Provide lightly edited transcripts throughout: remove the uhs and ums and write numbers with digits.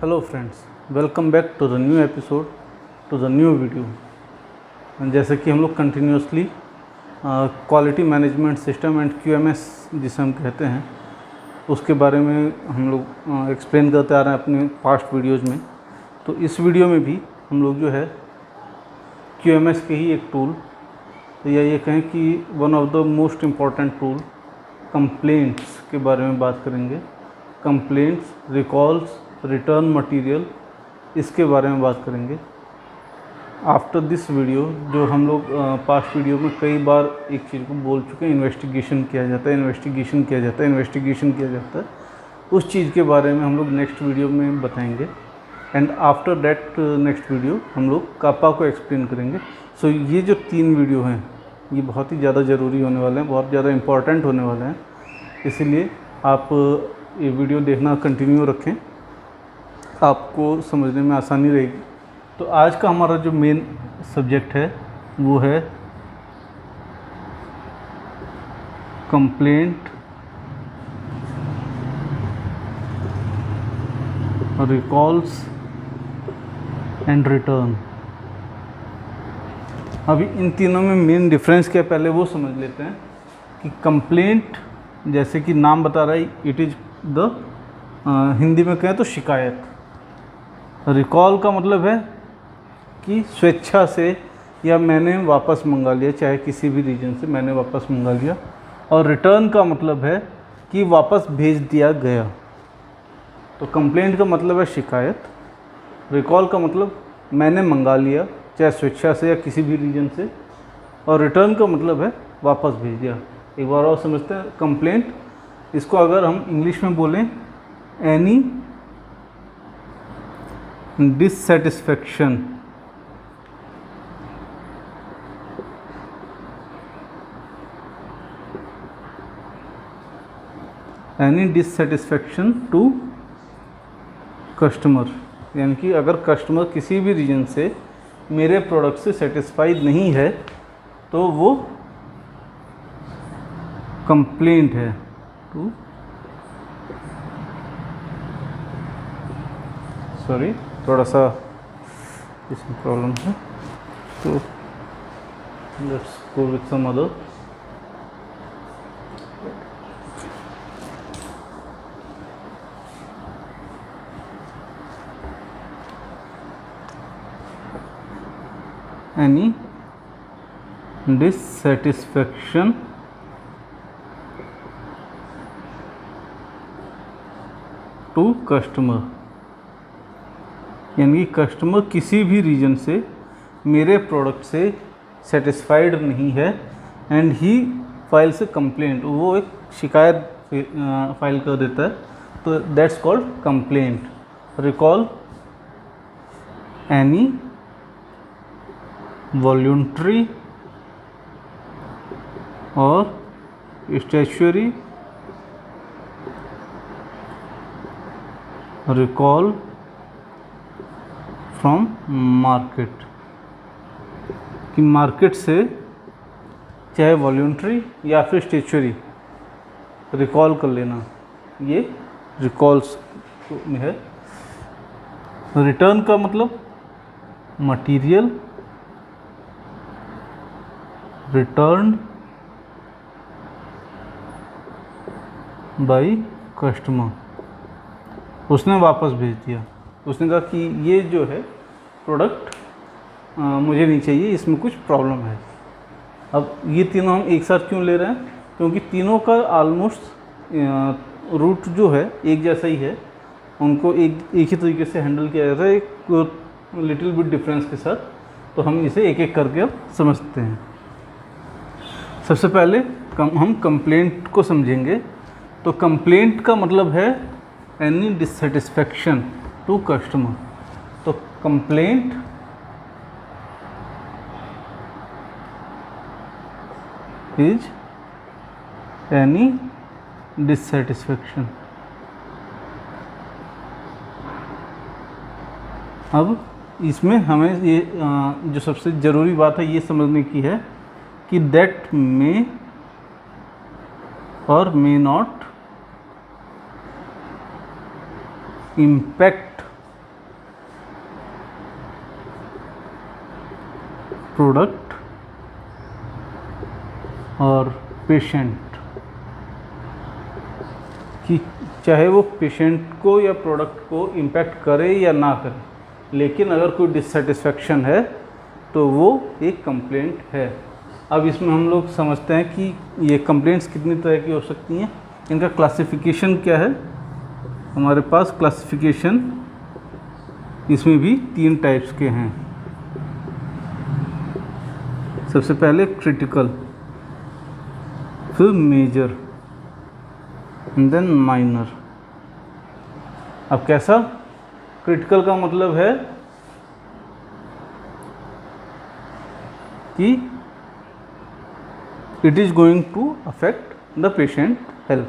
Hello friends, welcome back to the new episode, to the new video. जैसे कि हम लोग continuously quality management system and QMS जिसे हम कहते हैं उसके बारे में हम लोग एक्सप्लेन करते आ रहे हैं अपने पास्ट वीडियोज़ में। तो इस वीडियो में भी हम लोग जो है QMS के ही एक टूल या ये कहें कि one of the most important tool complaints के बारे में बात करेंगे। कंप्लेंट्स, रिकॉल्स, रिटर्न मटेरियल, इसके बारे में बात करेंगे। आफ्टर दिस वीडियो जो हम लोग पास्ट वीडियो में कई बार एक चीज़ को बोल चुके हैं, इन्वेस्टिगेशन किया जाता है, इन्वेस्टिगेशन किया जाता है, इन्वेस्टिगेशन किया जाता है। उस चीज़ के बारे में हम लोग नेक्स्ट वीडियो में बताएंगे। And after that next video हम लोग कापा को एक्सप्लेन करेंगे। सो ये जो 3 वीडियो हैं ये बहुत ही ज़्यादा ज़रूरी होने वाले हैं, बहुत ज़्यादा इम्पॉर्टेंट होने वाले हैं, इसीलिए आप ये वीडियो देखना कंटिन्यू रखें, आपको समझने में आसानी रहेगी। तो आज का हमारा जो मेन सब्जेक्ट है वो है कंप्लेंट, रिकॉल्स एंड रिटर्न। अभी इन तीनों में मेन डिफरेंस क्या है पहले वो समझ लेते हैं कि कंप्लेंट जैसे कि नाम बता रहा है, इट इज़ द हिंदी में कहें तो शिकायत। रिकॉल का मतलब है कि स्वेच्छा से या मैंने वापस मंगा लिया, चाहे किसी भी रीजन से मैंने वापस मंगा लिया। और रिटर्न का मतलब है कि वापस भेज दिया गया। तो कंप्लेंट का मतलब है शिकायत, रिकॉल का मतलब मैंने मंगा लिया चाहे स्वेच्छा से या किसी भी रीजन से, और रिटर्न का मतलब है वापस भेज दिया। एक बार और समझते हैं कंप्लेंट, इसको अगर हम इंग्लिश में बोलें any dissatisfaction, any dissatisfaction to customer, यानी कि अगर कस्टमर किसी भी रीजन से मेरे प्रोडक्ट से सेटिस्फाइड नहीं है तो वो कंप्लेंट है। टू सॉरी थोड़ा सा इसमें प्रॉब्लम है, तो let's go with some other. Any dissatisfaction to customer, यानी कि कस्टमर किसी भी रीजन से मेरे प्रोडक्ट से सेटिस्फाइड नहीं है एंड ही फाइल से कंप्लेंट, वो एक शिकायत फाइल कर देता है, तो that's called complaint. Recall any voluntary और स्टैट्यूटरी रिकॉल फ्रॉम मार्केट, कि मार्केट से चाहे वॉल्यूंटरी या फिर स्टैट्यूटरी रिकॉल कर लेना, ये रिकॉल्स में है। रिटर्न का मतलब मटेरियल रिटर्न बाय कस्टमर, उसने वापस भेज दिया, उसने कहा कि ये जो है प्रोडक्ट मुझे नहीं चाहिए, इसमें कुछ प्रॉब्लम है। अब ये तीनों हम एक साथ क्यों ले रहे हैं, क्योंकि तीनों का ऑलमोस्ट रूट जो है एक जैसा ही है, उनको एक ही तरीके से हैंडल किया जाता है, एक लिटिल बिट डिफरेंस के साथ। तो हम इसे एक एक करके अब समझते हैं। सबसे पहले हम कंप्लेंट को समझेंगे। तो कंप्लेंट का मतलब है एनी डिससेटिस्फैक्शन टू कस्टमर। तो कंप्लेंट इज एनी डिससेटिस्फैक्शन। अब इसमें हमें ये जो सबसे ज़रूरी बात है ये समझने की है कि दैट मे और मे नॉट impact प्रोडक्ट और पेशेंट कि चाहे वो पेशेंट को या प्रोडक्ट को इम्पैक्ट करे या ना करे, लेकिन अगर कोई डिससेटिस्फैक्शन है तो वो एक कंप्लेंट है। अब इसमें हम लोग समझते हैं कि ये कंप्लेंट्स कितनी तरह की हो सकती हैं, इनका क्लासिफिकेशन क्या है। हमारे पास क्लासिफिकेशन इसमें भी 3 टाइप्स के हैं। सबसे पहले क्रिटिकल, फिर मेजर एंड देन माइनर। अब कैसा? क्रिटिकल का मतलब है कि it is going to affect the patient health,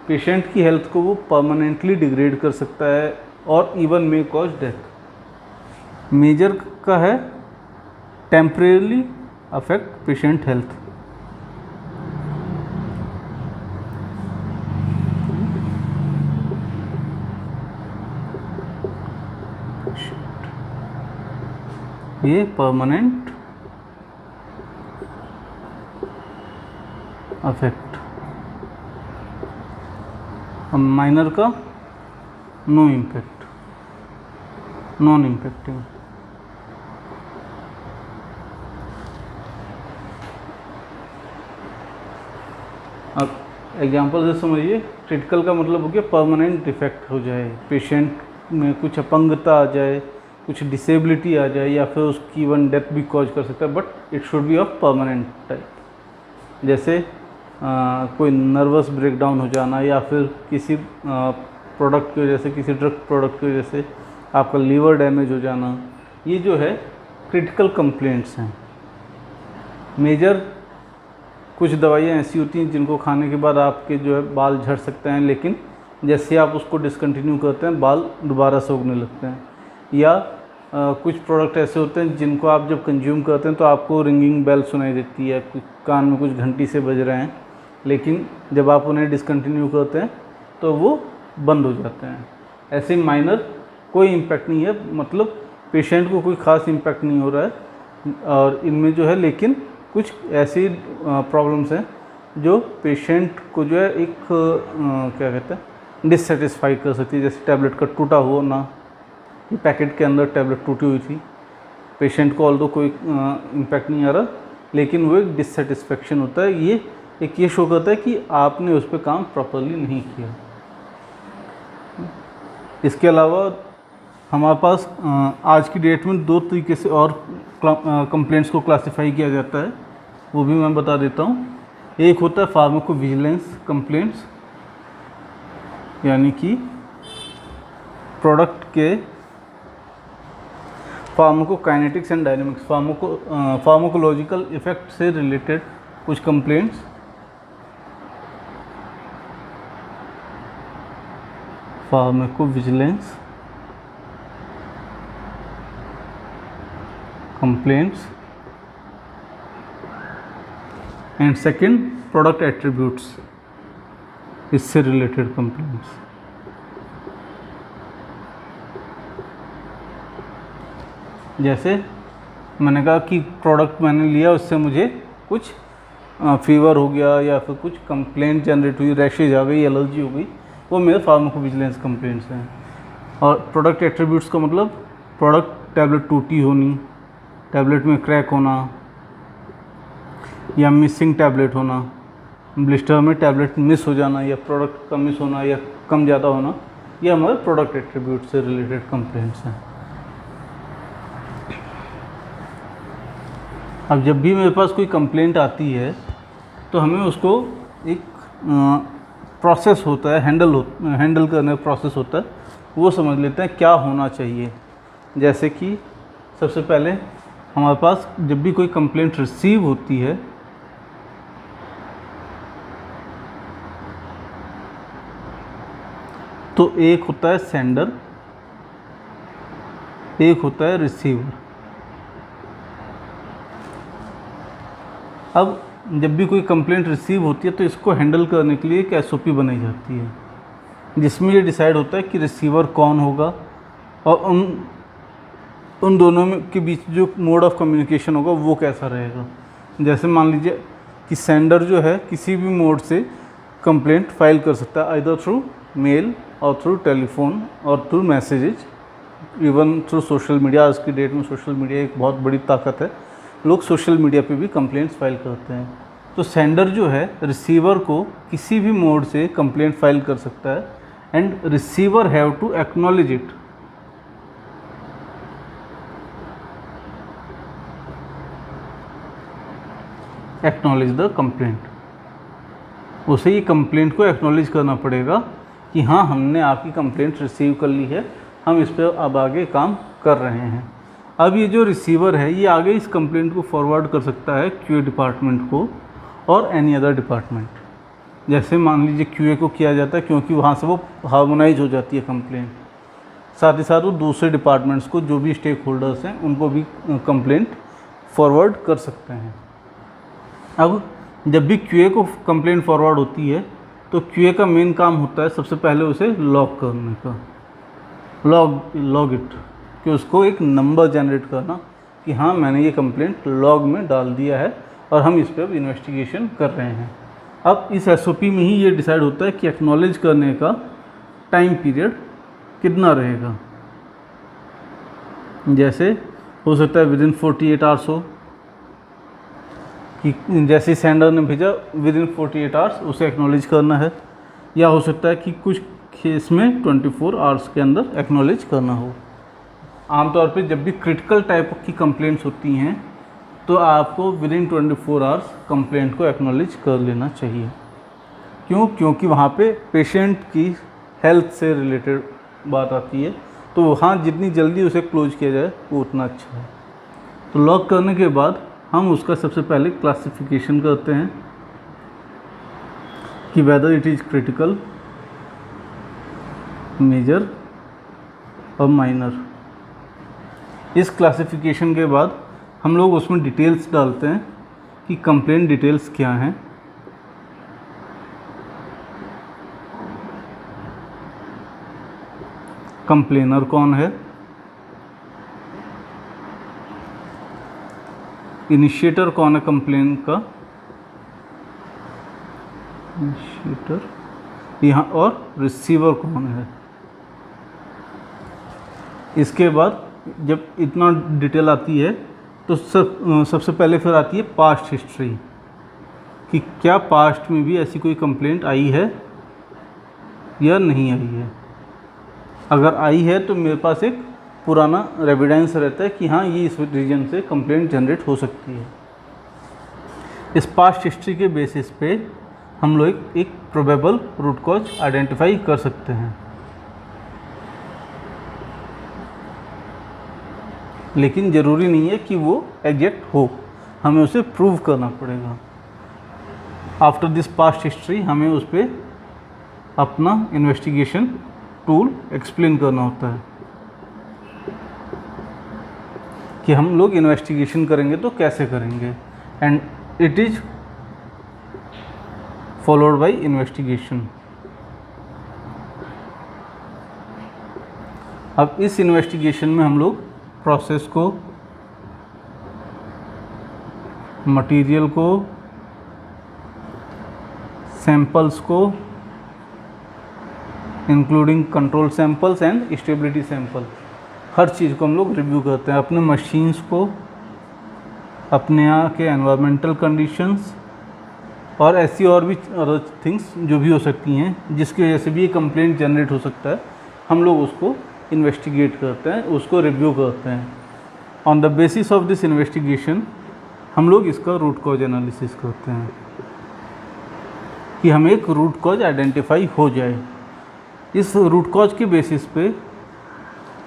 patient की हेल्थ को वो परमानेंटली डिग्रेड कर सकता है और even may cause death. Major का है टेम्परेली अफेक्ट पेशेंट हेल्थ। ये परमानेंट अफेक्ट। अब माइनर का नो इम्पैक्ट, नॉन इम्पैक्टिंग। अब एग्जांपल से समझिए, क्रिटिकल का मतलब हो गया परमानेंट इफेक्ट हो जाए, पेशेंट में कुछ अपंगता आ जाए, कुछ डिसेबिलिटी आ जाए, या फिर उसकी इवन डेथ भी कॉज कर सकता है, but it should be of permanent type. जैसे कोई नर्वस ब्रेकडाउन हो जाना, या फिर किसी प्रोडक्ट की वजह से, किसी ड्रग प्रोडक्ट की वजह से आपका लीवर डैमेज हो जाना, ये जो है क्रिटिकल कंप्लेंट्स हैं। मेजर, कुछ दवाइयाँ ऐसी होती हैं जिनको खाने के बाद आपके जो है बाल झड़ सकते हैं, लेकिन जैसे आप उसको डिसकंटिन्यू करते हैं बाल दोबारा से उगने लगते हैं। या कुछ प्रोडक्ट ऐसे होते हैं जिनको आप जब कंज्यूम करते हैं तो आपको रिंगिंग बेल सुनाई देती है, कान में कुछ घंटी से बज रहे हैं, लेकिन जब आप उन्हें डिसकंटिन्यू करते हैं तो वो बंद हो जाते हैं। ऐसे माइनर कोई इम्पैक्ट नहीं है, मतलब पेशेंट को कोई ख़ास इम्पैक्ट नहीं हो रहा है, और इनमें जो है लेकिन कुछ ऐसी प्रॉब्लम्स हैं जो पेशेंट को जो है एक क्या कहते हैं डिससेटिस्फाई कर सकती है। जैसे टैबलेट का टूटा हुआ ना, कि पैकेट के अंदर टैबलेट टूटी हुई थी, पेशेंट को ऑल्दो कोई इम्पैक्ट नहीं आ रहा, लेकिन वो एक डिससेटिस्फैक्शन होता है। ये एक ये शो करता है कि आपने उस पर काम प्रॉपरली नहीं किया। इसके अलावा हमारे पास आज की डेट में 2 तरीके से और कंप्लेंट्स को क्लासिफाई किया जाता है, वो भी मैं बता देता हूँ। एक होता है फार्माकोविजिलेंस कंप्लेंट्स, यानी कि प्रोडक्ट के pharmacokinetics and dynamics, pharmacological effect से रिलेटेड कुछ complaints. Pharmacovigilance complaints and second product attributes, इससे रिलेटेड कंप्लेंट्स। जैसे मैंने कहा कि प्रोडक्ट मैंने लिया, उससे मुझे कुछ फीवर हो गया या फिर कुछ कंप्लेंट जनरेट हुई, रैशेज आ गई, एलर्जी हो गई, वो मेरे फार्माकोविजिलेंस कंप्लेंट्स हैं। और प्रोडक्ट एट्रीब्यूट्स का मतलब प्रोडक्ट टैबलेट टूटी होनी, टैबलेट में क्रैक होना, या मिसिंग टैबलेट होना, ब्लिस्टर में टैबलेट मिस हो जाना, या प्रोडक्ट का मिस होना या कम ज़्यादा होना, ये हमारे प्रोडक्ट एट्रीब्यूट से रिलेटेड कंप्लेंट्स हैं। अब जब भी मेरे पास कोई कंप्लेंट आती है तो हमें उसको एक प्रोसेस होता है, हैंडल करने का प्रोसेस होता है, वो समझ लेते हैं क्या होना चाहिए। जैसे कि सबसे पहले हमारे पास जब भी कोई कंप्लेंट रिसीव होती है तो एक होता है सेंडर, एक होता है रिसीवर। अब जब भी कोई कंप्लेंट रिसीव होती है तो इसको हैंडल करने के लिए एक एसओपी बनाई जाती है, जिसमें ये डिसाइड होता है कि रिसीवर कौन होगा और उन उन दोनों में के बीच जो मोड ऑफ कम्युनिकेशन होगा वो कैसा रहेगा। जैसे मान लीजिए कि सेंडर जो है किसी भी मोड से कंप्लेंट फाइल कर सकता है, आइदर थ्रू मेल और थ्रू टेलीफोन और through messages, even through social media. आज की डेट में सोशल मीडिया एक बहुत बड़ी ताकत है, लोग सोशल मीडिया पे भी कंप्लेंट्स फाइल करते हैं। तो सेंडर जो है रिसीवर को किसी भी मोड से कंप्लेंट फाइल कर सकता है and receiver have to acknowledge it. Acknowledge the complaint, उसे ये कंप्लेंट को एक्नॉलेज करना पड़ेगा कि हाँ हमने आपकी कंप्लेंट रिसीव कर ली है, हम इस पर अब आगे काम कर रहे हैं। अब ये जो रिसीवर है ये आगे इस कंप्लेंट को फॉरवर्ड कर सकता है क्यूए डिपार्टमेंट को और एनी अदर डिपार्टमेंट। जैसे मान लीजिए क्यूए को किया जाता है क्योंकि वहाँ से वो हार्मोनाइज हो जाती है कंप्लेंट, साथ ही साथ वो दूसरे डिपार्टमेंट्स को जो भी स्टेक होल्डर्स हैं उनको भी कंप्लेंट फॉरवर्ड कर सकते हैं। अब जब भी क्यूए को कंप्लेंट फॉरवर्ड होती है तो क्यूए का मेन काम होता है सबसे पहले उसे लॉग करने का, लॉग इट, कि उसको एक नंबर जनरेट करना कि हाँ मैंने ये कंप्लेंट लॉग में डाल दिया है और हम इस पर इन्वेस्टिगेशन कर रहे हैं। अब इस एसओपी में ही ये डिसाइड होता है कि एक्नॉलेज करने का टाइम पीरियड कितना रहेगा। जैसे हो सकता है विदिन 48 आवर्स हो, कि जैसे सेंडर ने भेजा विदिन 48 आवर्स उसे एक्नॉलेज करना है, या हो सकता है कि कुछ केस में 24 आवर्स के अंदर एक्नॉलेज करना हो। आमतौर पे जब भी क्रिटिकल टाइप की कंप्लेंट्स होती हैं तो आपको विदिन 24 आवर्स कंप्लेंट को एक्नॉलेज कर लेना चाहिए। क्यों? क्योंकि वहाँ पे पेशेंट की हेल्थ से रिलेटेड बात आती है, तो वहाँ जितनी जल्दी उसे क्लोज किया जाए वो उतना अच्छा है। तो लॉक करने के बाद हम उसका सबसे पहले क्लासिफिकेशन करते हैं कि whether it is critical, major और माइनर। इस क्लासिफिकेशन के बाद हम लोग उसमें डिटेल्स डालते हैं कि कंप्लेंट डिटेल्स क्या हैं, कंप्लेनर कौन है, इनिशिएटर कौन है कंप्लेन का, इनिशिएटर यहाँ, और रिसीवर कौन है। इसके बाद जब इतना डिटेल आती है तो सबसे पहले फिर आती है पास्ट हिस्ट्री, कि क्या पास्ट में भी ऐसी कोई कंप्लेंट आई है या नहीं आई है। अगर आई है तो मेरे पास एक पुराना एविडेंस रहता है कि हाँ ये इस रीजन से कंप्लेंट जनरेट हो सकती है। इस पास्ट हिस्ट्री के बेसिस पे हम लोग एक प्रोबेबल रूट कॉज आइडेंटिफाई कर सकते हैं। लेकिन ज़रूरी नहीं है कि वो एग्जैक्ट हो, हमें उसे प्रूव करना पड़ेगा। आफ्टर दिस पास्ट हिस्ट्री हमें उस पर अपना इन्वेस्टिगेशन टूल एक्सप्लेन करना होता है कि हम लोग इन्वेस्टिगेशन करेंगे तो कैसे करेंगे, and it is followed by investigation. अब इस इन्वेस्टिगेशन में हम लोग प्रोसेस को, मटेरियल को, सैंपल्स को including control samples and stability sample, हर चीज़ को हम लोग रिव्यू करते हैं। अपने मशीन्स को, अपने यहाँ के एनवायरमेंटल कंडीशंस और ऐसी और भी अदर थिंग्स जो भी हो सकती हैं जिसकी वजह से भी ये कंप्लेंट जनरेट हो सकता है, हम लोग उसको इन्वेस्टिगेट करते हैं, उसको रिव्यू करते हैं। On the basis of this investigation हम लोग इसका रूट कॉज एनालिसिस करते हैं कि हमें एक रूट कॉज आइडेंटिफाई हो जाए। इस रूट कॉज के बेसिस पे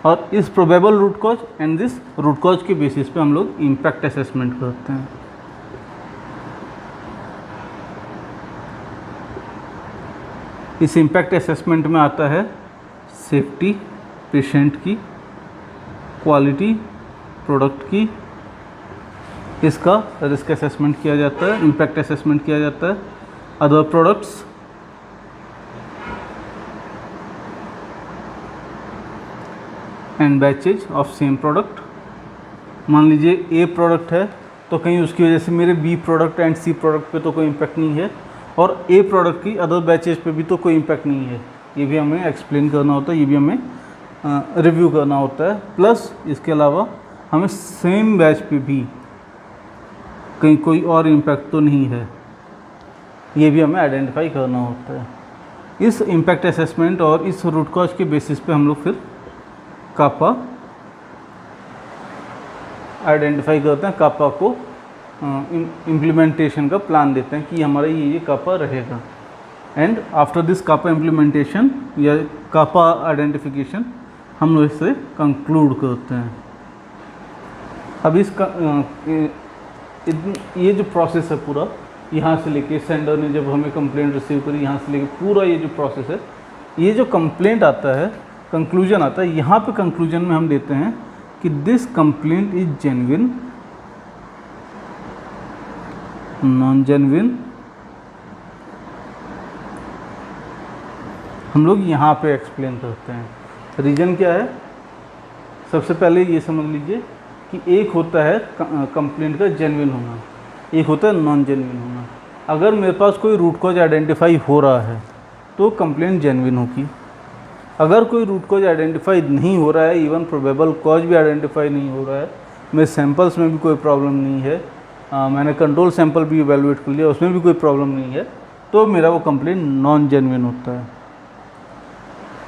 और इस probable root cause and this root cause के बेसिस पे हम लोग इम्पैक्ट असेसमेंट करते हैं। इस इम्पैक्ट असेसमेंट में आता है सेफ्टी पेशेंट की, क्वालिटी प्रोडक्ट की, इसका रिस्क असेसमेंट किया जाता है, इम्पैक्ट असेसमेंट किया जाता है, other products, and batches of same product, मान लीजिए ए प्रोडक्ट है तो कहीं उसकी वजह से मेरे B product and C product पे तो कोई इम्पैक्ट नहीं है, और ए प्रोडक्ट की अदर बैचेज पे भी तो कोई इम्पैक्ट नहीं है। ये भी हमें एक्सप्लेन करना होता है, ये भी हमें रिव्यू करना होता है। प्लस इसके अलावा हमें सेम बैच पे भी कहीं कोई और इम्पैक्ट तो नहीं है, ये भी हमें आइडेंटिफाई करना होता है। इस इम्पैक्ट असेसमेंट और इस रूट कॉज के बेसिस पे हम लोग फिर कापा आइडेंटिफाई करते हैं, कापा को इम्प्लीमेंटेशन का प्लान देते हैं कि हमारा ये कापा रहेगा। And after this CAPA implementation या कापा आइडेंटिफिकेशन हम लोग इसे कंक्लूड करते हैं। अब ये जो प्रोसेस है पूरा, यहाँ से लेके सेंडर ने जब हमें कंप्लेंट रिसीव करी, यहाँ से लेके पूरा ये जो प्रोसेस है, ये जो कंप्लेंट आता है, कंक्लूजन आता है, यहाँ पे कंक्लूजन में हम देते हैं कि this complaint is genuine, non genuine, हम लोग यहाँ पे एक्सप्लेन करते हैं। रीज़न क्या है, सबसे पहले ये समझ लीजिए कि एक होता है कंप्लेंट का जेन्युइन होना, एक होता है नॉन जेन्युइन होना। अगर मेरे पास कोई रूट कॉज आइडेंटिफाई हो रहा है तो कंप्लेंट जेन्युइन होगी। अगर कोई रूट कॉज आइडेंटिफाई नहीं हो रहा है, इवन प्रोबेबल कॉज भी आइडेंटिफाई नहीं हो रहा है, मेरे सैंपल्स में भी कोई प्रॉब्लम नहीं है, मैंने कंट्रोल सैंपल भी इवेलुएट कर लिया, उसमें भी कोई प्रॉब्लम नहीं है, तो मेरा वो कंप्लेंट नॉन जेन्युइन होता है।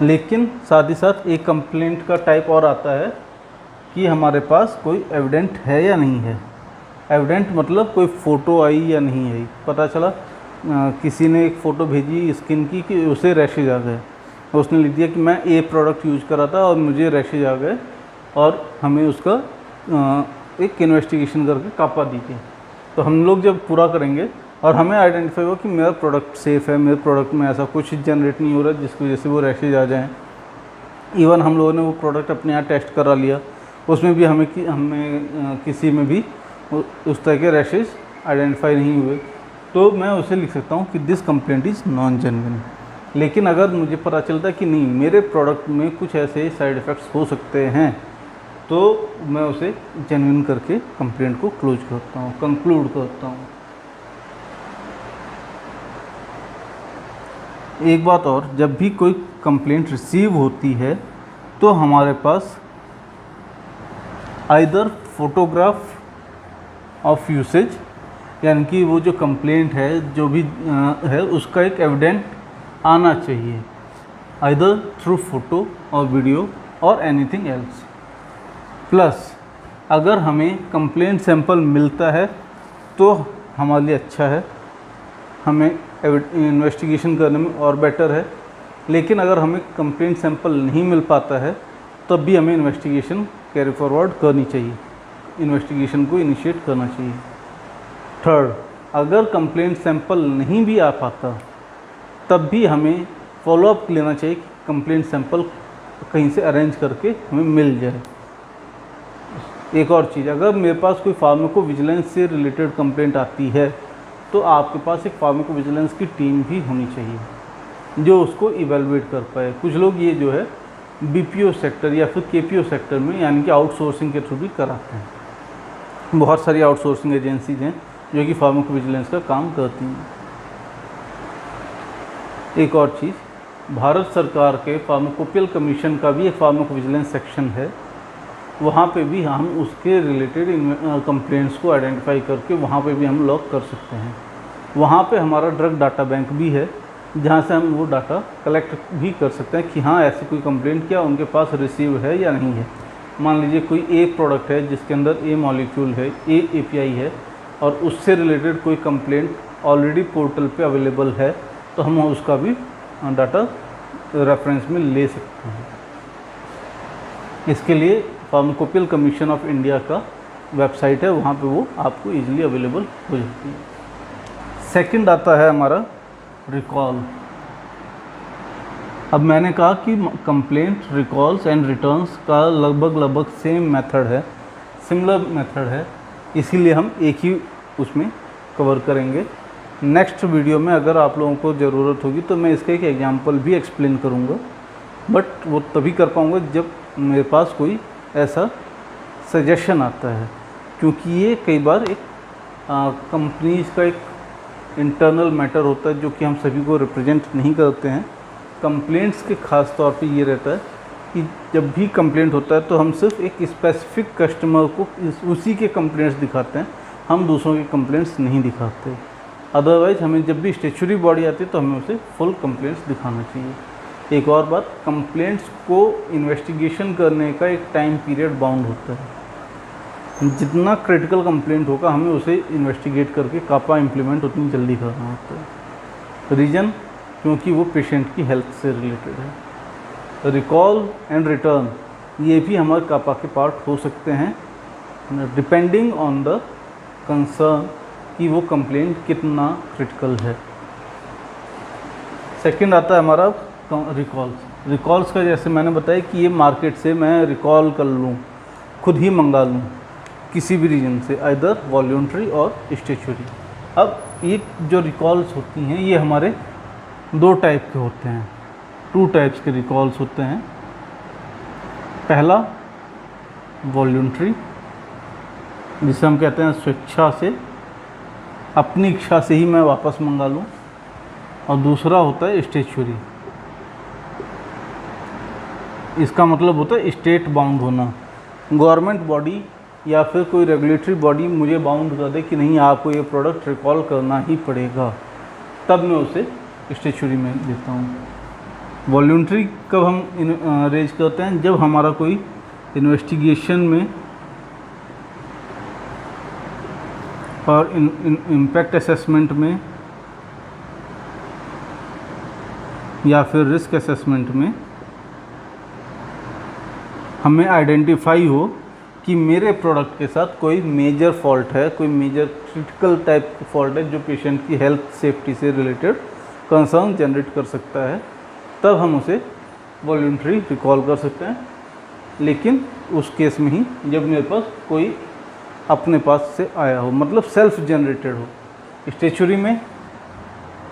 लेकिन साथ ही साथ एक कंप्लेंट का टाइप और आता है कि हमारे पास कोई एविडेंट है या नहीं है। एविडेंट मतलब कोई फ़ोटो आई या नहीं आई, पता चला किसी ने एक फ़ोटो भेजी स्किन की कि उसे रैशेज आ गए, उसने लिख दिया कि मैं ए प्रोडक्ट यूज़ करा था और मुझे रैशेज आ गए, और हमें उसका एक इन्वेस्टिगेशन करके कापा दीजिए। तो हम लोग जब पूरा करेंगे और हमें आइडेंटिफाई हो कि मेरा प्रोडक्ट सेफ़ है, मेरे प्रोडक्ट में ऐसा कुछ जनरेट नहीं हो रहा है जिसकी वजह से वो रैशेज आ जाएँ। इवन हम लोगों ने वो प्रोडक्ट अपने यहाँ टेस्ट करा लिया, उसमें भी हमें किसी में भी उस तरह के रैशेज आइडेंटिफाई नहीं हुए, तो मैं उसे लिख सकता हूँ कि this complaint is non genuine. लेकिन अगर मुझे पता चलता है कि नहीं, मेरे प्रोडक्ट में कुछ ऐसे साइड इफ़ेक्ट्स हो सकते हैं, तो मैं उसे जेन्युइन करके कंप्लेंट को क्लोज करता हूँ, कंक्लूड करता हूँ। एक बात और, जब भी कोई कंप्लेंट रिसीव होती है तो हमारे पास आइदर फोटोग्राफ ऑफ यूसेज, यानी कि वो जो कंप्लेंट है जो भी है उसका एक एविडेंट आना चाहिए, आइदर थ्रू फोटो और वीडियो और एनीथिंग एल्स। प्लस अगर हमें कंप्लेंट सैंपल मिलता है तो हमारे लिए अच्छा है, हमें इन्वेस्टिगेशन करने में और बेटर है। लेकिन अगर हमें कंप्लेंट सैंपल नहीं मिल पाता है तब भी हमें इन्वेस्टिगेशन कैरी फॉरवर्ड करनी चाहिए, इन्वेस्टिगेशन को इनिशिएट करना चाहिए। थर्ड, अगर कंप्लेंट सैंपल नहीं भी आ पाता तब भी हमें फॉलोअप लेना चाहिए कि कंप्लेंट सैंपल कहीं से अरेंज करके हमें मिल जाए। एक और चीज़, अगर मेरे पास कोई फार्माकोविजिलेंस से रिलेटेड कंप्लेंट आती है तो आपके पास एक फार्माकोविजिलेंस की टीम भी होनी चाहिए जो उसको इवेलुएट कर पाए। कुछ लोग ये जो है बीपीओ सेक्टर या फिर केपीओ सेक्टर में, यानी कि आउटसोर्सिंग के थ्रू भी कराते हैं। बहुत सारी आउटसोर्सिंग एजेंसीज हैं जो कि फार्माकोविजिलेंस का काम करती हैं। एक और चीज़, भारत सरकार के फार्माकोपियल कमीशन का भी एक फार्माकोविजिलेंस सेक्शन है, वहाँ पे भी हम उसके रिलेटेड कंप्लेंट्स को आइडेंटिफाई करके वहाँ पे भी हम लॉग कर सकते हैं। वहाँ पे हमारा ड्रग डाटा बैंक भी है जहाँ से हम वो डाटा कलेक्ट भी कर सकते हैं कि हाँ ऐसी कोई कंप्लेंट क्या उनके पास रिसीव है या नहीं है। मान लीजिए कोई ए प्रोडक्ट है जिसके अंदर ए मॉलिक्यूल है, ए एपीआई है, और उससे रिलेटेड कोई कंप्लेंट ऑलरेडी पोर्टल पे अवेलेबल है तो हम उसका भी डाटा रेफरेंस में ले सकते हैं। इसके लिए फार्माकोपियल कमीशन ऑफ इंडिया का वेबसाइट है, वहाँ पे वो आपको इजीली अवेलेबल हो जाती है। सेकंड आता है हमारा रिकॉल। अब मैंने कहा कि कंप्लेंट, रिकॉल्स एंड रिटर्न्स का लगभग सेम मेथड है, सिमिलर मेथड है, इसीलिए हम एक ही उसमें कवर करेंगे। नेक्स्ट वीडियो में अगर आप लोगों को ज़रूरत होगी तो मैं इसका एक एग्जांपल भी एक्सप्लेन करूँगा, बट वो तभी कर पाऊँगा जब मेरे पास कोई ऐसा सजेशन आता है, क्योंकि ये कई बार एक कंपनीज का एक इंटरनल मैटर होता है जो कि हम सभी को रिप्रेजेंट नहीं करते हैं। कंप्लेंट्स के ख़ास तौर पे ये रहता है कि जब भी कंप्लेंट होता है तो हम सिर्फ एक स्पेसिफिक कस्टमर को उसी के कंप्लेंट्स दिखाते हैं, हम दूसरों के कंप्लेंट्स नहीं दिखाते। अदरवाइज़ हमें जब भी स्टेचुरी बॉडी आती है तो हमें उसे फुल कंप्लेंट्स दिखाना चाहिए। एक और बात, कंप्लेंट्स को इन्वेस्टिगेशन करने का एक टाइम पीरियड बाउंड होता है। जितना क्रिटिकल कंप्लेंट होगा हमें उसे इन्वेस्टिगेट करके कापा इम्प्लीमेंट उतनी जल्दी करना होता है। रीज़न, क्योंकि वो पेशेंट की हेल्थ से रिलेटेड है। रिकॉल एंड रिटर्न ये भी हमारे कापा के पार्ट हो सकते हैं, डिपेंडिंग ऑन द कंसर्न कि वो कंप्लेंट कितना क्रिटिकल है। सेकंड आता है हमारा रिकॉल्स। रिकॉल्स का जैसे मैंने बताया कि ये मार्केट से मैं रिकॉल कर लूँ, खुद ही मंगा लूँ किसी भी रीजन से, आइदर वॉल्यूंट्री और स्टेचुरी। अब ये जो रिकॉल्स होती हैं ये हमारे दो टाइप के होते हैं, 2 टाइप्स के रिकॉल्स होते हैं। पहला वॉल्यूंट्री, जिसे हम कहते हैं स्वेच्छा से, अपनी इच्छा से ही मैं वापस मंगा लूँ, और दूसरा होता है स्टेचुरी। इसका मतलब होता है स्टेट बाउंड होना, गवर्नमेंट बॉडी या फिर कोई रेगुलेटरी बॉडी मुझे बाउंड कर दे कि नहीं आपको ये प्रोडक्ट रिकॉल करना ही पड़ेगा, तब मैं उसे स्टेचुरी में देता हूँ। वॉल्यूंट्री कब हम रेज करते हैं, जब हमारा कोई इन्वेस्टिगेशन में और इम्पैक्ट असेसमेंट में या फिर रिस्क असेसमेंट में हमें आइडेंटिफाई हो कि मेरे प्रोडक्ट के साथ कोई मेजर फॉल्ट है, कोई मेजर क्रिटिकल टाइप फॉल्ट है जो पेशेंट की हेल्थ सेफ्टी से रिलेटेड कंसर्न जनरेट कर सकता है, तब हम उसे वॉल्यूंट्री रिकॉल कर सकते हैं। लेकिन उस केस में ही जब मेरे पास कोई अपने पास से आया हो, मतलब सेल्फ जनरेटेड हो। स्टेचुरी में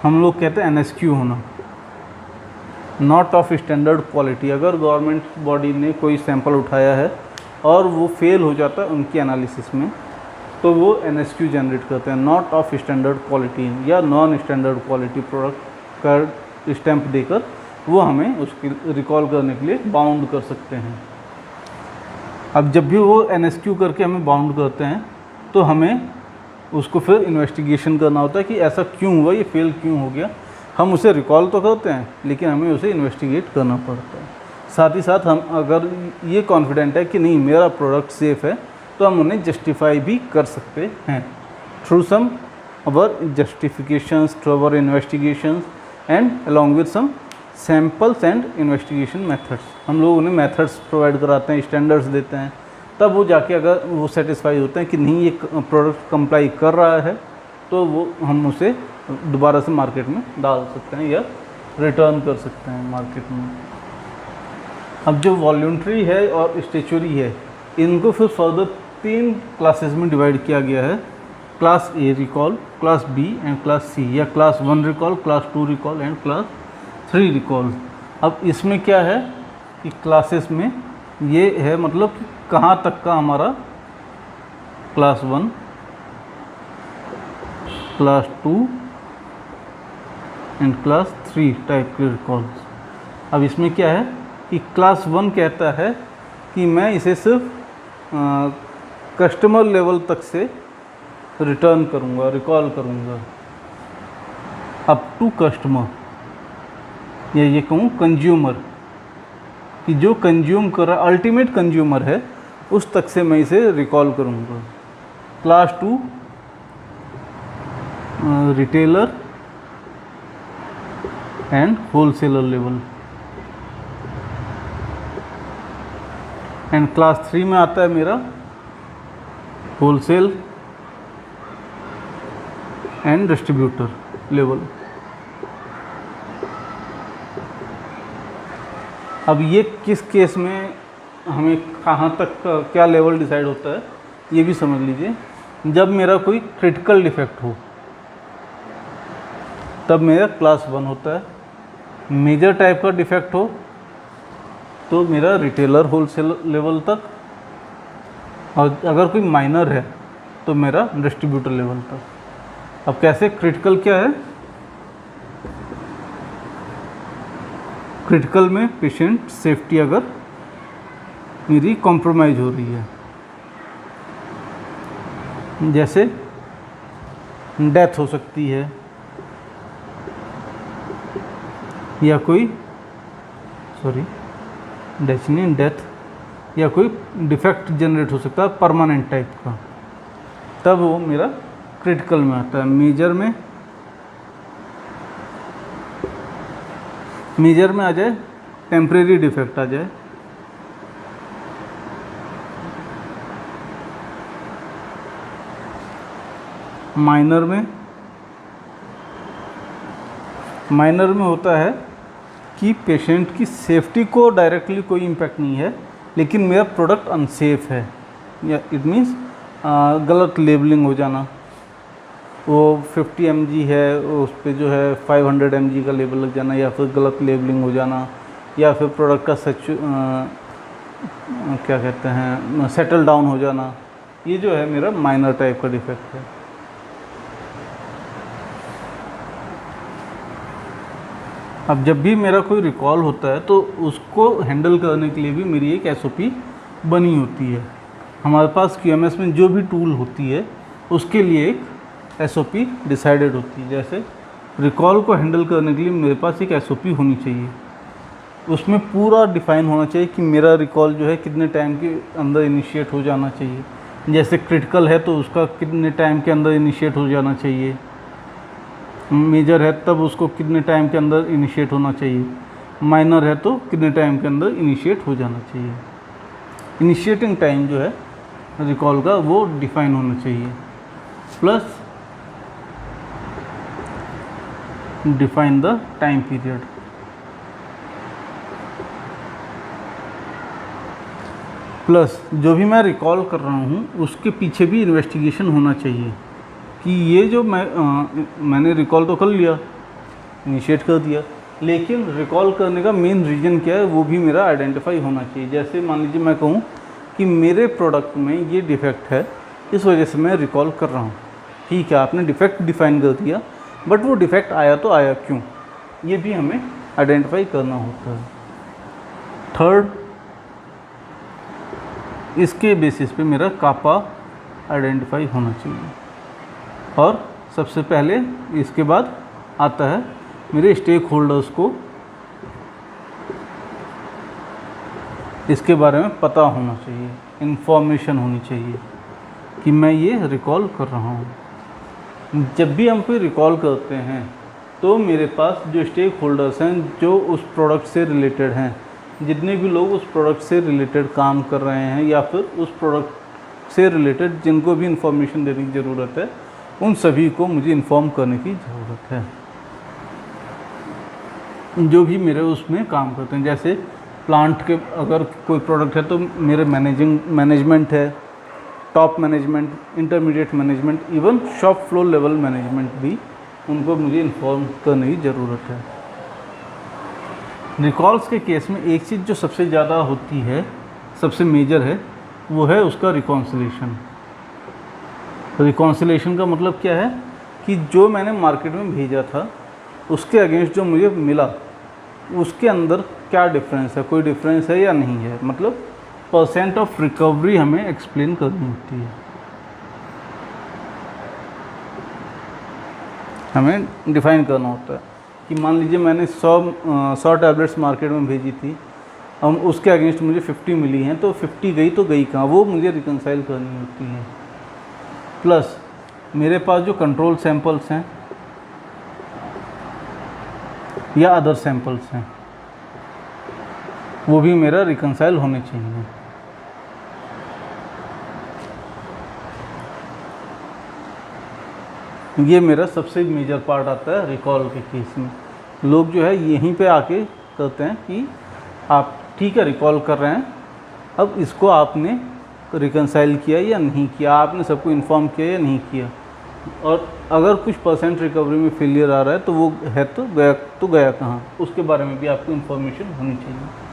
हम लोग कहते हैं NSQ होना, नॉट ऑफ स्टैंडर्ड क्वालिटी। अगर गवर्नमेंट बॉडी ने कोई सैंपल उठाया है और वो फेल हो जाता है उनकी एनालिसिस में, तो वो NSQ जनरेट करते हैं, नॉट ऑफ स्टैंडर्ड क्वालिटी या नॉन स्टैंडर्ड क्वालिटी प्रोडक्ट का स्टैंप देकर वो हमें उसकी रिकॉल करने के लिए बाउंड कर सकते हैं। अब जब भी वो NSQ करके हमें बाउंड करते हैं तो हमें उसको फिर इन्वेस्टिगेशन करना होता है कि ऐसा क्यों हुआ, ये फेल क्यों हो गया। हम उसे रिकॉल तो करते हैं लेकिन हमें उसे इन्वेस्टिगेट करना पड़ता है। साथ ही साथ हम अगर ये कॉन्फिडेंट है कि नहीं मेरा प्रोडक्ट सेफ़ है, तो हम उन्हें जस्टिफाई भी कर सकते हैं through some our justifications, through our investigations and along with some samples and investigation methods. हम लोग उन्हें मेथड्स प्रोवाइड कराते हैं, स्टैंडर्ड्स देते हैं, तब वो जाके अगर वो सेटिस्फाई होते हैं कि नहीं ये प्रोडक्ट कंप्लाई कर रहा है, तो वो हम उसे दोबारा से मार्केट में डाल सकते हैं या रिटर्न कर सकते हैं मार्केट में। अब जो वॉल्यूंट्री है और स्टेचुरी है, इनको फिर फर्दर 3 क्लासेस में डिवाइड किया गया है, class A recall, class B and class C, या class 1 recall, class 2 recall and class 3 recall. अब इसमें क्या है कि क्लासेस में ये है, मतलब कि कहाँ तक का हमारा class 1, class 2 and class 3 type के रिकॉल्स। अब इसमें क्या है कि क्लास 1 कहता है कि मैं इसे सिर्फ कस्टमर लेवल तक से रिटर्न करूँगा, रिकॉल करूँगा, अप टू कस्टमर, या ये कहूँ कंज्यूमर, कि जो कंज्यूम कर रहा अल्टीमेट कंज्यूमर है उस तक से मैं इसे रिकॉल करूँगा। Class 2 retailer and wholesaler level, and class 3 में आता है मेरा होलसेल एंड डिस्ट्रीब्यूटर लेवल। अब ये किस केस में हमें कहाँ तक का क्या लेवल डिसाइड होता है ये भी समझ लीजिए। जब मेरा कोई क्रिटिकल डिफेक्ट हो तब मेरा क्लास 1 होता है, मेजर टाइप का डिफेक्ट हो तो मेरा रिटेलर होलसेल लेवल तक, और अगर कोई माइनर है तो मेरा डिस्ट्रीब्यूटर लेवल तक। अब कैसे क्रिटिकल क्या है, क्रिटिकल में पेशेंट सेफ्टी अगर मेरी कॉम्प्रोमाइज़ हो रही है, जैसे डेथ हो सकती है या कोई डेथ या कोई डिफेक्ट जनरेट हो सकता है परमानेंट टाइप का, तब वो मेरा क्रिटिकल में आता है। मेजर में आ जाए टेम्परेरी डिफेक्ट आ जाए, माइनर में होता है कि पेशेंट की सेफ्टी को डायरेक्टली कोई इम्पैक्ट नहीं है, लेकिन मेरा प्रोडक्ट अनसेफ है, या इट मीन्स गलत लेबलिंग हो जाना। वो 50 mg है, उस पर जो है 500 mg का लेबल लग जाना, या फिर गलत लेबलिंग हो जाना, या फिर प्रोडक्ट का क्या कहते हैं सेटल डाउन हो जाना। ये जो है मेरा माइनर टाइप का डिफेक्ट है। अब जब भी मेरा कोई रिकॉल होता है तो उसको हैंडल करने के लिए भी मेरी एक SOP बनी होती है। हमारे पास QMS में जो भी टूल होती है उसके लिए एक SOP डिसाइडेड होती है। जैसे रिकॉल को हैंडल करने के लिए मेरे पास एक SOP होनी चाहिए, उसमें पूरा डिफ़ाइन होना चाहिए कि मेरा रिकॉल जो है कितने टाइम के अंदर इनिशिएट हो जाना चाहिए। जैसे क्रिटिकल है तो उसका कितने टाइम के अंदर इनिशिएट हो जाना चाहिए, मेजर है तब उसको कितने टाइम के अंदर इनिशिएट होना चाहिए, माइनर है तो कितने टाइम के अंदर इनिशिएट हो जाना चाहिए। इनिशिएटिंग टाइम जो है रिकॉल का वो डिफ़ाइन होना चाहिए, plus define the time period. Plus जो भी मैं रिकॉल कर रहा हूँ उसके पीछे भी इन्वेस्टिगेशन होना चाहिए कि ये जो मैंने रिकॉल तो कर लिया, इनिशिएट कर दिया, लेकिन रिकॉल करने का मेन रीज़न क्या है वो भी मेरा आइडेंटिफाई होना चाहिए। जैसे मान लीजिए मैं कहूँ कि मेरे प्रोडक्ट में ये डिफेक्ट है, इस वजह से मैं रिकॉल कर रहा हूँ। ठीक है, आपने डिफेक्ट डिफ़ाइन कर दिया, बट वो डिफेक्ट आया तो आया क्यों, ये भी हमें आइडेंटिफाई करना होता है। थर्ड, इसके बेसिस पे मेरा कापा आइडेंटिफाई होना चाहिए। और सबसे पहले इसके बाद आता है मेरे स्टेक होल्डर्स को इसके बारे में पता होना चाहिए, इन्फॉर्मेशन होनी चाहिए कि मैं ये रिकॉल कर रहा हूँ। जब भी हम कोई रिकॉल करते हैं तो मेरे पास जो स्टेक होल्डर्स हैं, जो उस प्रोडक्ट से रिलेटेड हैं, जितने भी लोग उस प्रोडक्ट से रिलेटेड काम कर रहे हैं या फिर उस प्रोडक्ट से रिलेटेड जिनको भी इन्फॉर्मेशन देने की ज़रूरत है, उन सभी को मुझे इन्फॉर्म करने की ज़रूरत है, जो भी मेरे उसमें काम करते हैं। जैसे प्लांट के अगर कोई प्रोडक्ट है तो मेरे मैनेजमेंट है, top management, intermediate management, even shop floor level management भी, उनको मुझे इन्फॉर्म करने की ज़रूरत है। रिकॉल्स के केस में एक चीज़ जो सबसे ज़्यादा होती है, सबसे मेजर है, वो है उसका रिकॉन्सिलेशन। रिकॉन्सिलेशन का मतलब क्या है कि जो मैंने मार्केट में भेजा था उसके अगेंस्ट जो मुझे मिला उसके अंदर क्या डिफरेंस है, कोई डिफरेंस है या नहीं है, मतलब परसेंट ऑफ रिकवरी हमें एक्सप्लेन करनी होती है, हमें डिफ़ाइन करना होता है कि मान लीजिए मैंने 100 टैबलेट्स मार्केट में भेजी थी, हम उसके अगेंस्ट मुझे 50 मिली हैं, तो 50 गई तो गई कहाँ, वो मुझे रिकंसाइल करनी होती है। प्लस मेरे पास जो कंट्रोल सैंपल्स हैं या अदर सैंपल्स हैं वो भी मेरा रिकंसाइल होने चाहिए। ये मेरा सबसे मेजर पार्ट आता है रिकॉल के केस में। लोग जो है यहीं पे आके कहते हैं कि आप ठीक है रिकॉल कर रहे हैं, अब इसको आपने रिकंसाइल किया या नहीं किया, आपने सबको इन्फॉर्म किया या नहीं किया, और अगर कुछ परसेंट रिकवरी में फेलियर आ रहा है तो वो है तो गया कहाँ, उसके बारे में भी आपको इन्फॉर्मेशन होनी चाहिए।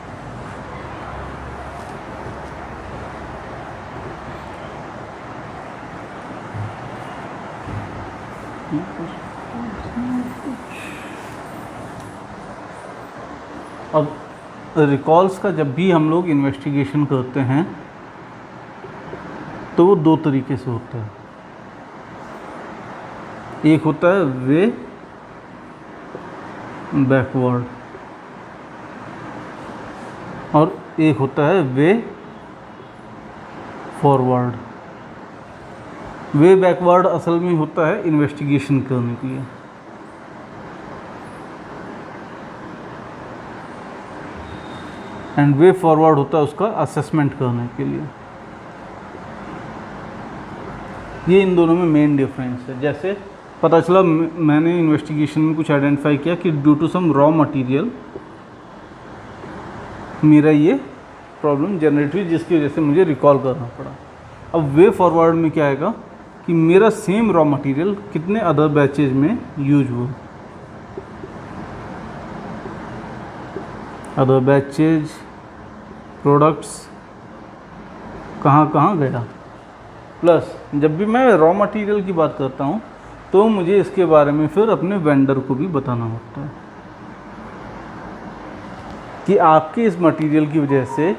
अब रिकॉल्स का जब भी हम लोग इन्वेस्टिगेशन करते हैं तो वो दो तरीके से होता है। एक होता है वे बैकवर्ड और एक होता है वे फॉरवर्ड। वे बैकवर्ड असल में होता है इन्वेस्टिगेशन करने के लिए, एंड वे फॉरवर्ड होता है उसका असेसमेंट करने के लिए। ये इन दोनों में मेन डिफरेंस है। जैसे पता चला मैंने इन्वेस्टिगेशन में कुछ आइडेंटिफाई किया कि due to some raw material मेरा ये प्रॉब्लम जनरेट हुई, जिसकी वजह से मुझे रिकॉल करना पड़ा। अब वे फॉरवर्ड में क्या आएगा कि मेरा सेम रॉ मटेरियल कितने अदर बैचेज में यूज हुआ, अदर बैचेज प्रोडक्ट्स कहाँ कहाँ गया। प्लस जब भी मैं रॉ मटेरियल की बात करता हूँ तो मुझे इसके बारे में फिर अपने वेंडर को भी बताना होता है कि आपके इस मटेरियल की वजह से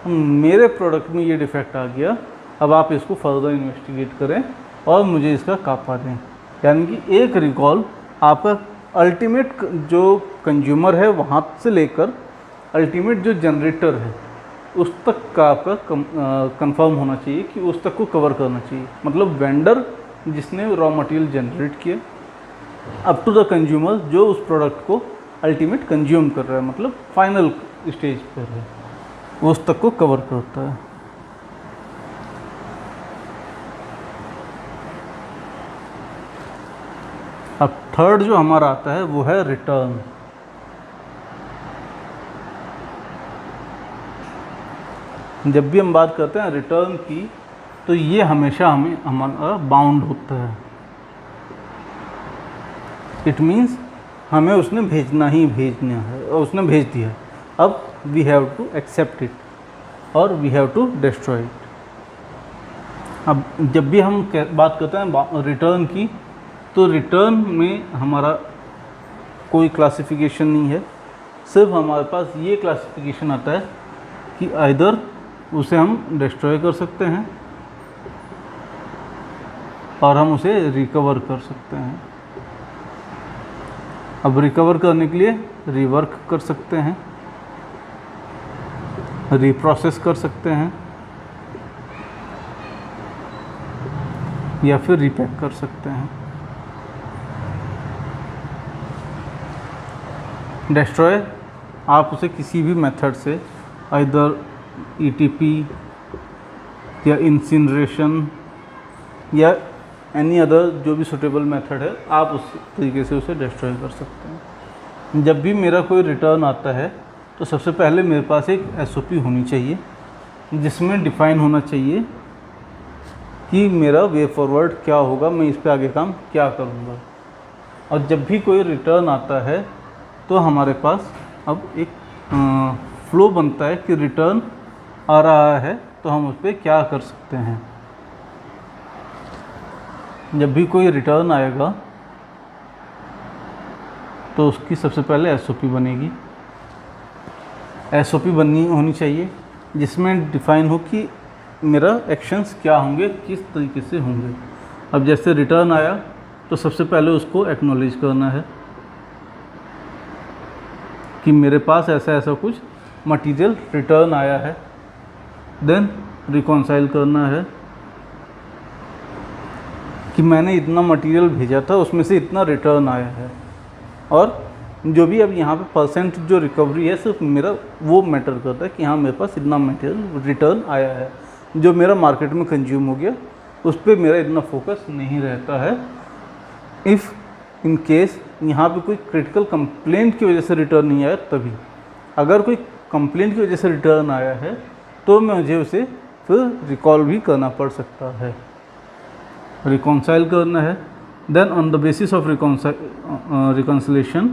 मेरे प्रोडक्ट में ये डिफेक्ट आ गया, अब आप इसको फर्दर इन्वेस्टिगेट करें और मुझे इसका कापा दें। यानी कि एक रिकॉल आपका अल्टीमेट जो कंज्यूमर है वहाँ से लेकर अल्टीमेट जो जनरेटर है उस तक का आपका कंफर्म होना चाहिए कि उस तक को कवर करना चाहिए। मतलब वेंडर जिसने रॉ मटेरियल जनरेट किया अप टू द कंज्यूमर जो उस प्रोडक्ट को अल्टीमेट कंज्यूम कर रहा है, मतलब फाइनल स्टेज पर है, उस तक को कवर करता है। अब थर्ड जो हमारा आता है वो है रिटर्न। जब भी हम बात करते हैं रिटर्न की तो ये हमेशा हमारा बाउंड होता है। इट मीन्स हमें उसने भेजना ही भेजना है और उसने भेज दिया। अब we have to accept it और we have to destroy it. अब जब भी हम बात करते हैं रिटर्न की तो रिटर्न में हमारा कोई क्लासिफिकेशन नहीं है, सिर्फ हमारे पास ये क्लासिफिकेशन आता है कि आइदर उसे हम डिस्ट्रॉय कर सकते हैं और हम उसे रिकवर कर सकते हैं। अब रिकवर करने के लिए रिवर्क कर सकते हैं, रिप्रोसेस कर सकते हैं या फिर रीपैक कर सकते हैं। डिस्ट्रॉय आप उसे किसी भी मेथड से आइदर ETP या इंसिनरेशन या एनी अदर जो भी सुटेबल मेथड है आप उस तरीके से उसे डिस्ट्रॉय कर सकते हैं। जब भी मेरा कोई रिटर्न आता है तो सबसे पहले मेरे पास एक SOP होनी चाहिए जिसमें डिफ़ाइन होना चाहिए कि मेरा वे फॉरवर्ड क्या होगा, मैं इस पे आगे काम क्या करूँगा। और जब भी कोई रिटर्न आता है तो हमारे पास अब एक फ्लो बनता है कि रिटर्न आ रहा है तो हम उस पर क्या कर सकते हैं। जब भी कोई रिटर्न आएगा तो उसकी सबसे पहले SOP बनेगी। SOP बननी होनी चाहिए जिसमें डिफ़ाइन हो कि मेरा एक्शंस क्या होंगे, किस तरीके से होंगे। अब जैसे रिटर्न आया तो सबसे पहले उसको एक्नॉलेज करना है कि मेरे पास ऐसा ऐसा कुछ मटेरियल रिटर्न आया है। देन रिकॉन्साइल करना है कि मैंने इतना मटेरियल भेजा था उसमें से इतना रिटर्न आया है, और जो भी अब यहाँ पे परसेंट जो रिकवरी है सिर्फ मेरा वो मैटर करता है कि हाँ मेरे पास इतना मटेरियल रिटर्न आया है। जो मेरा मार्केट में कंज्यूम हो गया उस पर मेरा इतना फोकस नहीं रहता है। इफ़ इन केस यहाँ पे कोई क्रिटिकल कंप्लेंट की वजह से रिटर्न नहीं आया, तभी अगर कोई कंप्लेंट की वजह से रिटर्न आया है तो मुझे उसे फिर रिकॉल भी करना पड़ सकता है, रिकॉन्साइल करना है। Then on the basis of reconciliation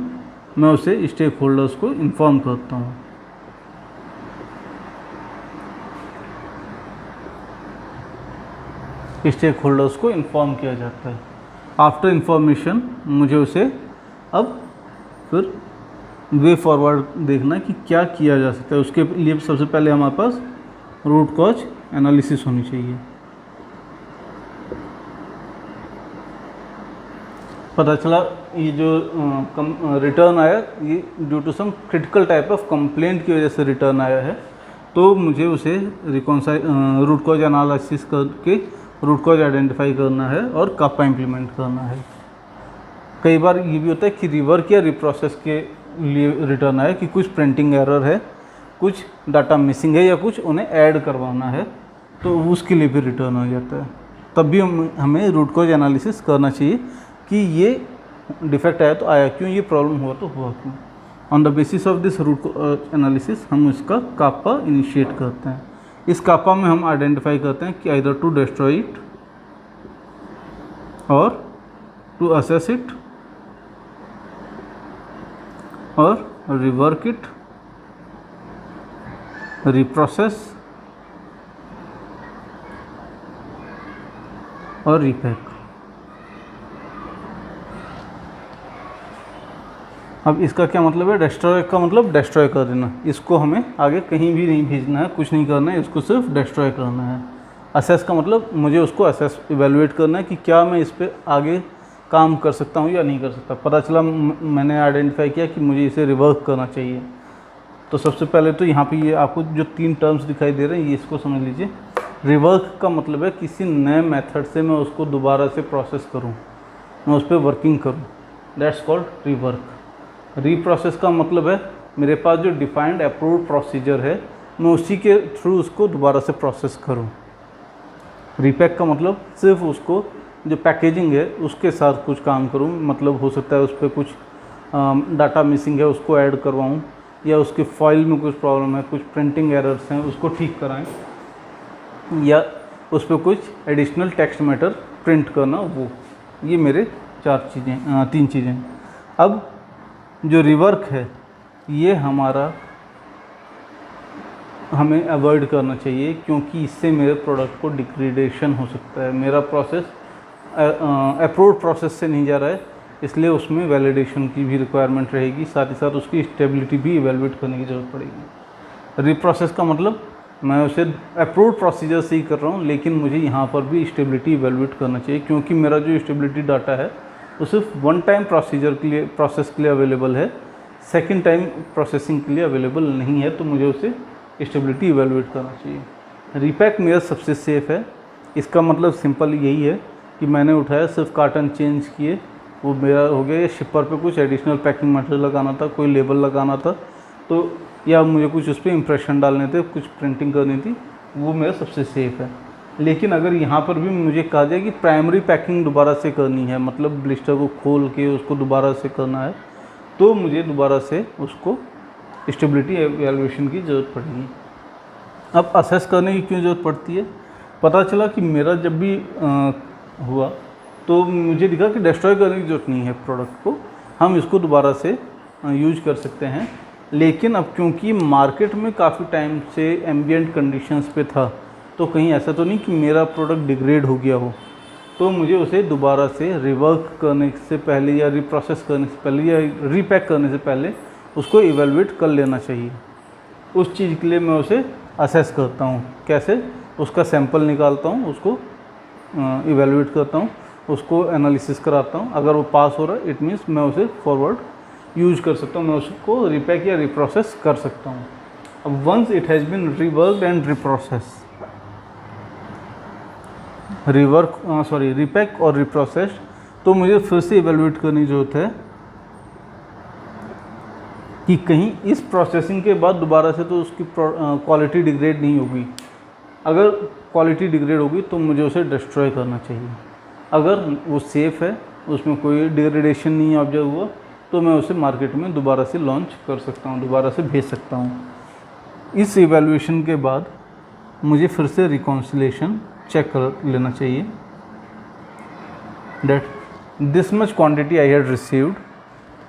मैं उसे स्टेक होल्डर्स को इन्फॉर्म करता हूँ। स्टेक होल्डर्स को इन्फॉर्म किया जाता है। आफ्टर इन्फॉर्मेशन मुझे उसे अब फिर वे फॉरवर्ड देखना है कि क्या किया जा सकता है। उसके लिए सबसे पहले हमारे पास रूट कॉज एनालिसिस होनी चाहिए। पता चला ये जो रिटर्न आया ये due to some critical type of complaint की वजह से रिटर्न आया है, तो मुझे उसे रूट कॉज एनालिसिस करके रूट कॉज आइडेंटिफाई करना है और कापा इम्प्लीमेंट करना है। कई बार ये भी होता है कि रिवर्क या रिप्रोसेस के लिए रिटर्न आया कि कुछ प्रिंटिंग एरर है, कुछ डाटा मिसिंग है या कुछ उन्हें ऐड करवाना है, तो उसके लिए भी रिटर्न हो जाता है। तब भी हमें रूट कॉज एनालिसिस करना चाहिए कि ये डिफेक्ट आया तो आया क्यों, ये प्रॉब्लम हुआ तो हुआ क्यों। On the basis of this root analysis हम इसका कापा इनिशिएट करते हैं। इस कापा में हम आइडेंटिफाई करते हैं कि आइदर टू डिस्ट्रॉय इट और टू असेस इट और रिवर्क इट, रिप्रोसेस और रीपैक। अब इसका क्या मतलब है? डिस्ट्रॉय का मतलब डिस्ट्रॉय कर देना, इसको हमें आगे कहीं भी नहीं भेजना है, कुछ नहीं करना है, इसको सिर्फ डिस्ट्रॉय करना है। असेस का मतलब मुझे उसको असेस इवेलुएट करना है कि क्या मैं इस पर आगे काम कर सकता हूँ या नहीं कर सकता। पता चला मैंने आइडेंटिफाई किया कि मुझे इसे रिवर्क करना चाहिए, तो सबसे पहले तो यहाँ पे ये आपको जो 3 टर्म्स दिखाई दे रहे हैं ये इसको समझ लीजिए। रिवर्क का मतलब है किसी नए मेथड से मैं उसको दोबारा से प्रोसेस करूँ, मैं उस पर वर्किंग करूँ, दैट्स कॉल्ड रिवर्क। रीप्रोसेस का मतलब है मेरे पास जो डिफाइंड अप्रूव्ड प्रोसीजर है मैं उसी के थ्रू उसको दोबारा से प्रोसेस करूं। रीपैक का मतलब सिर्फ उसको जो पैकेजिंग है उसके साथ कुछ काम करूं, मतलब हो सकता है उस पर कुछ डाटा मिसिंग है उसको ऐड करवाऊं, या उसके फॉइल में कुछ प्रॉब्लम है, कुछ प्रिंटिंग एरर्स हैं उसको ठीक कराएं, या उस पर कुछ एडिशनल टेक्स्ट मैटर प्रिंट करना, वो ये मेरे 3 चीज़ें। अब जो रिवर्क है ये हमें अवॉइड करना चाहिए, क्योंकि इससे मेरे प्रोडक्ट को डिग्रेडेशन हो सकता है। मेरा प्रोसेस अप्रूव्ड प्रोसेस से नहीं जा रहा है, इसलिए उसमें वैलिडेशन की भी रिक्वायरमेंट रहेगी, साथ ही साथ उसकी स्टेबिलिटी भी इवेलुएट करने की ज़रूरत पड़ेगी। रिप्रोसेस का मतलब मैं उसे अप्रूव्ड प्रोसीजर से ही कर रहा हूँ, लेकिन मुझे यहाँ पर भी स्टेबिलिटी इवेलुएट करना चाहिए, क्योंकि मेरा जो स्टेबिलिटी डाटा है वो सिर्फ 1 टाइम प्रोसेस के लिए अवेलेबल है, सेकंड टाइम प्रोसेसिंग के लिए अवेलेबल नहीं है, तो मुझे उसे स्टेबिलिटी इवेलुएट करना चाहिए। रीपैक मेरा सबसे सेफ़ है। इसका मतलब सिंपल यही है कि मैंने उठाया, सिर्फ कार्टन चेंज किए, वो मेरा हो गया। या शिपर पे कुछ एडिशनल पैकिंग मटेरियल लगाना था, कोई लेबल लगाना था, तो या मुझे कुछ उस पर इंप्रेशन डालने थे, कुछ प्रिंटिंग करनी थी, वो मेरा सबसे सेफ़ है। लेकिन अगर यहाँ पर भी मुझे कहा जाए कि प्राइमरी पैकिंग दोबारा से करनी है, मतलब ब्लिस्टर को खोल के उसको दोबारा से करना है, तो मुझे दोबारा से उसको स्टेबिलिटी एवैल्यूएशन की ज़रूरत पड़ेगी। अब असेस करने की क्यों ज़रूरत पड़ती है? पता चला कि मेरा जब भी हुआ तो मुझे दिखा कि डिस्ट्रॉय करने की ज़रूरत नहीं है प्रोडक्ट को, हम इसको दोबारा से यूज कर सकते हैं। लेकिन अब क्योंकि मार्केट में काफ़ी टाइम से एम्बिएंट कंडीशंस पे था, तो कहीं ऐसा तो नहीं कि मेरा प्रोडक्ट डिग्रेड हो गया हो, तो मुझे उसे दोबारा से रिवर्क करने से पहले या रिप्रोसेस करने से पहले या रीपैक करने से पहले उसको इवेलुएट कर लेना चाहिए। उस चीज़ के लिए मैं उसे असेस करता हूँ। कैसे? उसका सैंपल निकालता हूँ, उसको इवेलुएट करता हूँ, उसको एनालिसिस कराता हूँ। अगर वो पास हो रहा है इट मीन्स मैं उसे फॉरवर्ड यूज कर सकता हूँ, मैं उसको रीपैक या रिप्रोसेस कर सकता हूँ। अब once it has been reworked and reprocess, repack और रिप्रोसेस, तो मुझे फिर से इवेलुएट करने की ज़रूरत है कि कहीं इस प्रोसेसिंग के बाद दोबारा से तो उसकी क्वालिटी डिग्रेड नहीं होगी। अगर क्वालिटी डिग्रेड होगी तो मुझे उसे डिस्ट्रॉय करना चाहिए। अगर वो सेफ़ है, उसमें कोई डिग्रेडेशन नहीं ऑब्जर्व हुआ, तो मैं उसे मार्केट में दोबारा से लॉन्च कर सकता हूँ, दोबारा से भेज सकता हूँ। इस इवैल्यूएशन के बाद मुझे फिर से रिकॉन्सिलेशन चेक कर लेना चाहिए that this much quantity I had received,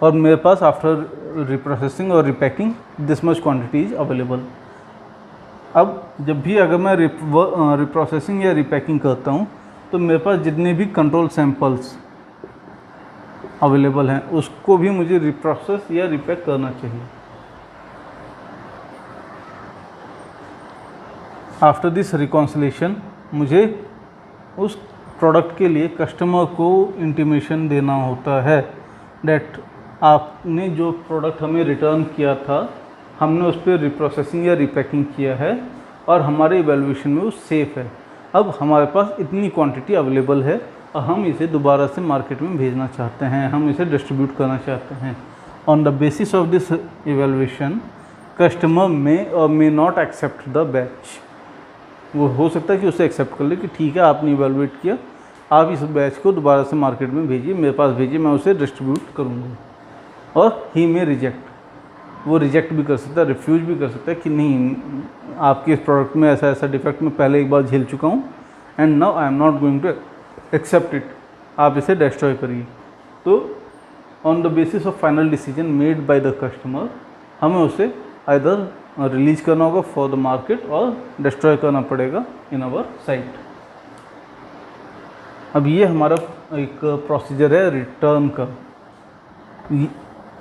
और मेरे पास आफ्टर रिप्रोसेसिंग और repacking this much quantity is available. अब जब भी अगर मैं रिप्रोसेसिंग या रिपैकिंग करता हूँ तो मेरे पास जितने भी कंट्रोल सैंपल्स अवेलेबल हैं उसको भी मुझे रिप्रोसेस या रिपैक करना चाहिए। आफ्टर दिस रिकॉन्सिलेशन मुझे उस प्रोडक्ट के लिए कस्टमर को इंटीमेशन देना होता है डेट आपने जो प्रोडक्ट हमें रिटर्न किया था हमने उस पर रिप्रोसेसिंग या रिपैकिंग किया है और हमारे इवैल्यूएशन में वो सेफ़ है। अब हमारे पास इतनी क्वांटिटी अवेलेबल है और हम इसे दोबारा से मार्केट में भेजना चाहते हैं, हम इसे डिस्ट्रीब्यूट करना चाहते हैं। On the basis of this evaluation customer may और may not accept the batch. वो हो सकता है कि उसे एक्सेप्ट कर ले कि ठीक है आपने इवैल्यूएट किया, आप इस बैच को दोबारा से मार्केट में भेजिए, मेरे पास भेजिए, मैं उसे डिस्ट्रीब्यूट करूँगा। और ही में रिजेक्ट, वो रिजेक्ट भी कर सकता है, रिफ्यूज़ भी कर सकता है कि नहीं आपके इस प्रोडक्ट में ऐसा ऐसा डिफेक्ट मैं पहले एक बार झेल चुका हूँ and now I'm not going to accept it, आप इसे डिस्ट्रॉय करिए। तो on the basis of final decision made by the customer हमें उसे आइदर रिलीज करना होगा फॉर द मार्केट और डिस्ट्रॉय करना पड़ेगा इन आवर साइट। अब ये हमारा एक प्रोसीजर है रिटर्न का।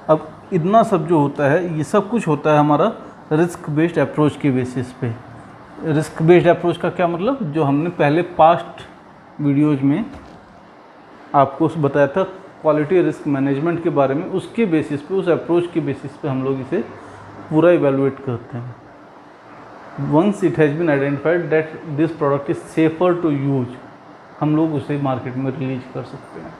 अब इतना सब जो होता है ये सब कुछ होता है हमारा रिस्क बेस्ड अप्रोच के बेसिस पे। रिस्क बेस्ड अप्रोच का क्या मतलब, जो हमने पहले पास्ट वीडियोज़ में आपको बताया था क्वालिटी रिस्क मैनेजमेंट के बारे में, उसके बेसिस पे, उस अप्रोच के बेसिस पे हम लोग इसे पूरा इवैल्यूएट करते हैं। Once it has been identified that this product is safer to use, हम लोग उसे मार्केट में रिलीज कर सकते हैं।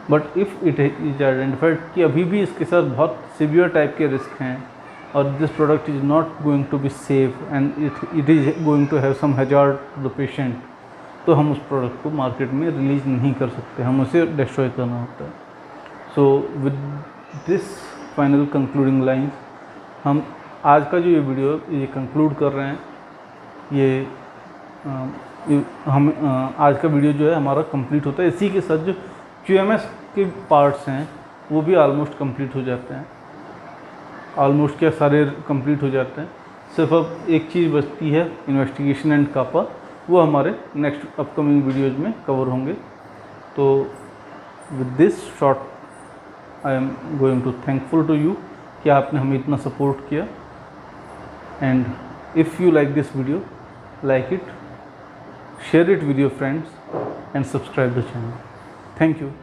But if it is identified कि अभी भी इसके साथ बहुत सीवियर टाइप के रिस्क हैं और this product is not going to be safe and it is going to have some hazard to the patient, तो हम उस प्रोडक्ट को मार्केट में रिलीज नहीं कर सकते, हम उसे डिस्ट्रॉय करना होता है। So with this final concluding lines हम आज का जो ये वीडियो ये कंक्लूड कर रहे हैं। हम आज का वीडियो जो है हमारा कंप्लीट होता है। इसी के साथ जो QMS के पार्ट्स हैं वो भी ऑलमोस्ट कंप्लीट हो जाते हैं, ऑलमोस्ट क्या सारे कंप्लीट हो जाते हैं। सिर्फ अब एक चीज़ बचती है इन्वेस्टिगेशन एंड कापा, वो हमारे नेक्स्ट अपकमिंग वीडियोज़ में कवर होंगे। तो with this short I'm going to thankful to you कि आपने हमें इतना सपोर्ट किया। And if you like this video, like it, share it with your friends and subscribe the channel. Thank you.